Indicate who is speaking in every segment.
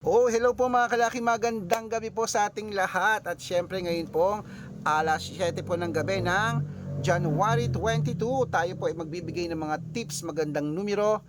Speaker 1: Oh, hello po mga kalaki, magandang gabi po sa ating lahat. At syempre ngayon po, alas 7 po ng gabi ng January 22, tayo po ay magbibigay ng mga tips, magandang numero.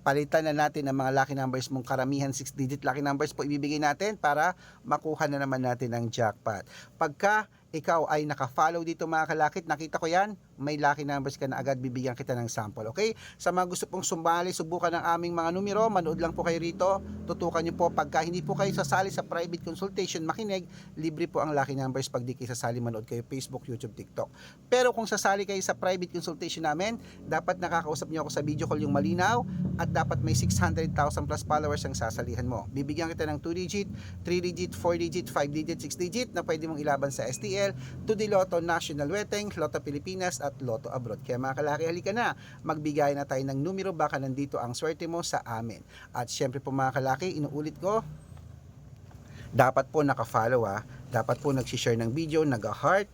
Speaker 1: Palitan na natin ang mga lucky numbers mong karamihan 6-digit lucky numbers po ibibigay natin para makuha na naman natin ang jackpot. Pagka ikaw ay naka-follow dito mga kalakit, nakita ko yan, may lucky numbers ka na agad, bibigyan kita ng sample, okay? Sa mga gusto pong sumali, subukan ng aming mga numero, manood lang po kayo rito, tutukan nyo po. Pagka hindi po kayo sasali sa private consultation, makinig, libre po ang lucky numbers pag di kayo sasali, manood kayo Facebook, YouTube, TikTok. Pero kung sasali kayo sa private consultation namin, dapat nakakausap nyo ako sa video call yung malinaw, at dapat may 600,000 plus followers ang sasalihan mo. Bibigyan kita ng 2-digit, 3-digit, 4-digit, 5-digit, 6-digit na pwede mong ilaban sa STL, to the Lotto National Weteng, Lotto Pilipinas at Lotto Abroad. Kaya mga kalaki, halika na, magbigay na tayo ng numero, baka nandito ang swerte mo sa amin. At syempre po mga kalaki, inuulit ko, dapat po naka-follow dapat po nag-share ng video, nag-heart,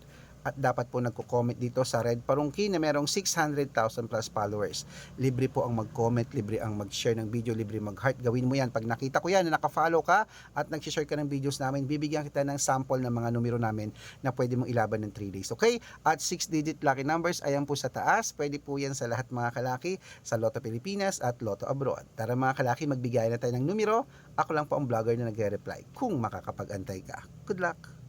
Speaker 1: at dapat po nagko-comment dito sa Red Parungki na merong 600,000 plus followers. Libre po ang mag-comment, libre ang mag-share ng video, libre mag-heart. Gawin mo yan. Pag nakita ko yan na naka-follow ka at nag-share ka ng videos namin, bibigyan kita ng sample ng mga numero namin na pwede mong ilaban ng 3 days. Okay? At 6-digit lucky numbers, ayan po sa taas. Pwede po yan sa lahat mga kalaki, sa Lotto Pilipinas at Lotto Abroad. Tara mga kalaki, magbigay na tayo ng numero. Ako lang po ang vlogger na nagre-reply kung makakapag-antay ka. Good luck!